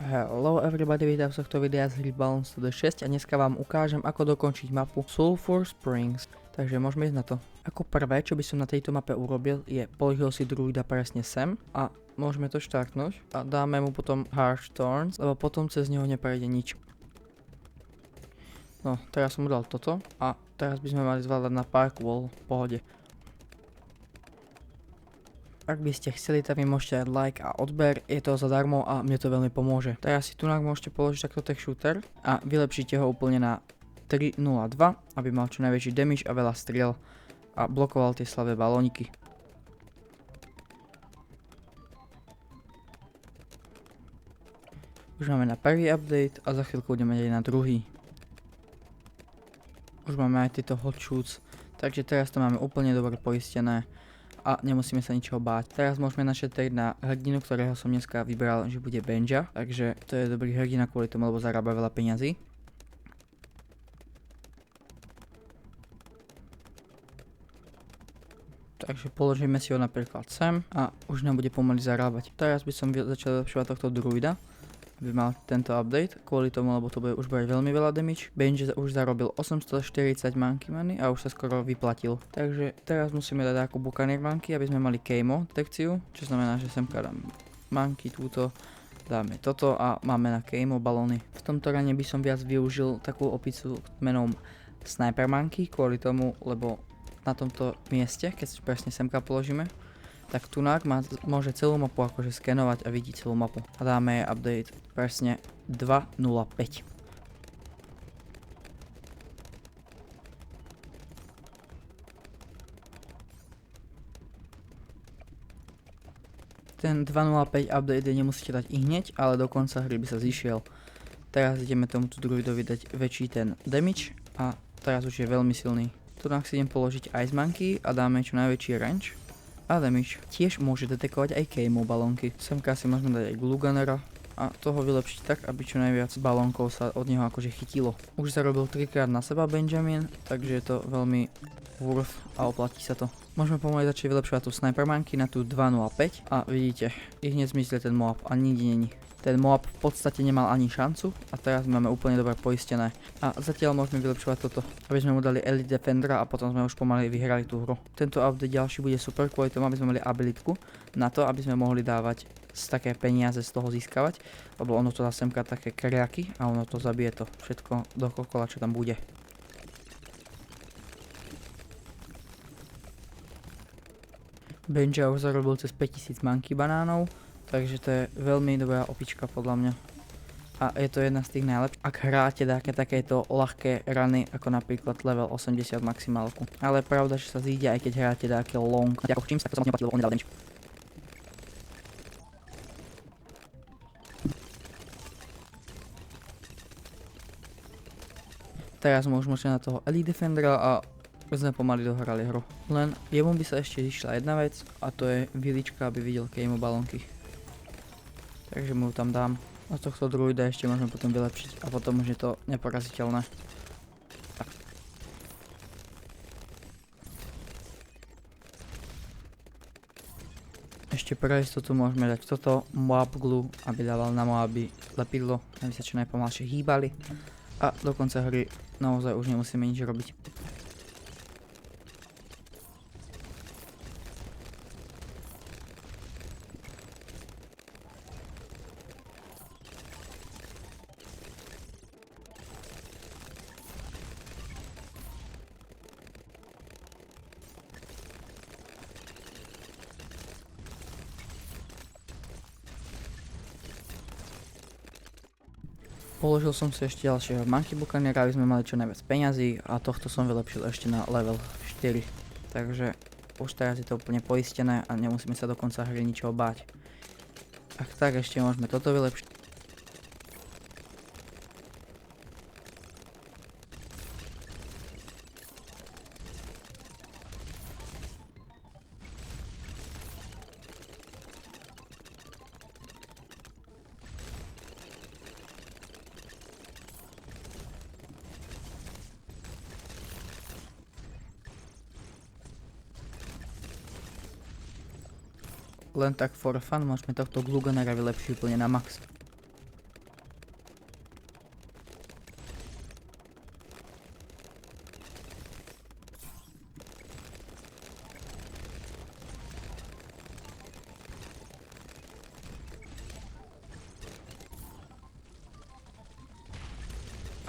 Hello everybody, vítam z tohto videa z hry Balloons to the 6 a dneska vám ukážem, ako dokončiť mapu Sulphur Springs. Takže môžeme ísť na to. Ako prvé, čo by som na tejto mape urobil, je položil si druida presne sem a môžeme to štartnúť a dáme mu potom Harsh Thorns, lebo potom cez neho neprejde nič. No, teraz som mu dal toto a teraz by sme mali zvládať na Park Wall v pohode. Ak by ste chceli, tak mi môžete dať like a odber, je to zadarmo a mne to veľmi pomôže. Teraz si tu môžete položiť takto tech shooter a vylepšite ho úplne na 3.02, aby mal čo najväčší damage a veľa striel a blokoval tie slavé balóniky. Už máme na prvý update a za chvíľku budeme ďať na druhý. Už máme aj tieto hot shoots, takže teraz to máme úplne dobre poistené. A nemusíme sa ničoho báť. Teraz môžeme našetriť na hrdinu, ktorého som dneska vybral, že bude Benja. Takže to je dobrý hrdina kvôli tomu, lebo zarába veľa peňazí. Takže položíme si ho napríklad sem a už nám bude pomaly zarábať. Teraz by som začal vylepšovať tohto druida, aby mal tento update, kvôli tomu, lebo to bude už brať veľmi veľa damage. Benji už zarobil 840 monkey money a už sa skoro vyplatil. Takže teraz musíme dať ako buccaneer monkey, aby sme mali KMO detekciu, čo znamená, že semka dám monkey túto, dáme toto a máme na KMO balóny. V tomto rane by som viac využil takú opicu menom Sniper monkey, kvôli tomu, lebo na tomto mieste, keď si presne semka položíme, tak tunák môže celú mapu akože skenovať a vidieť celú mapu. A dáme jej update presne 2.05. Ten 2.05 update nemusíte dať i hneď, ale do konca hry by sa zišiel. Teraz ideme tomuto druidovi dať väčší ten damage a teraz už je veľmi silný. Tunák si idem položiť Ice Monkey a dáme čo najväčší range. A damage. Tiež môže detekovať aj KMO balónky. Semka si môžeme dať aj glue gunnera a toho vylepšiť tak, aby čo najviac balónkov sa od neho akože chytilo. Už zarobil 3-krát na seba Benjamin, takže je to veľmi worth a oplatí sa to. Môžeme pomaly začať vylepšovať tú sniper monkey na tú 2.05 a vidíte, ich hneď zmizli ten Moab a nikde není. Ten Moab v podstate nemal ani šancu a teraz máme úplne dobre poistené. A zatiaľ môžeme vylepšovať toto, aby sme mu dali Elite Defendera a potom sme už pomaly vyhrali tú hru. Tento update ďalší bude super kvôli tomu, aby sme mali abilitku na to, aby sme mohli dávať také peniaze z toho získavať, lebo ono to dá semka také kriaky a ono to zabije to všetko dokola, čo tam bude. Benja už zarobil cez 5000 monkey banánov. Takže to je veľmi dobrá opička podľa mňa. A je to jedna z tých najlepších, ak hráte takéto ľahké rany, ako napríklad level 80 maximálku. Ale pravda, že sa zíde, aj keď hráte také long. Ako čím sa to neplatí, lebo on nedal damage. Teraz môžeme na toho Elite Defendera a sme pomaly dohrali hru. Len jemu by sa ešte zišla jedna vec a to je vilička, aby videl KMO balónky. Takže mu tam dám. A z tohto druida ešte môžeme potom vylepšiť a potom už je to neporaziteľné. Tak. Ešte pre istotu môžeme dať toto Moab glue, aby dával na Moaby lepidlo, aby sa čo najpomalšie hýbali. A do konca hry naozaj už nemusíme nič robiť. Položil som si ešte ďalšieho monkey buccaneera, aby sme mali čo najviac peňazí a tohto som vylepšil ešte na level 4. Takže už teraz je to úplne poistené a nemusíme sa do konca hry ničoho báť. Ak tak ešte môžeme toto vylepšiť. Len tak for fun môžeme tohto glue gunnera vylepšiť úplne na max.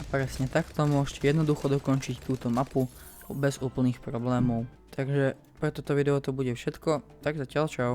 presne takto môžete jednoducho dokončiť túto mapu bez úplných problémov. Takže pre toto video to bude všetko, tak zatiaľ čau.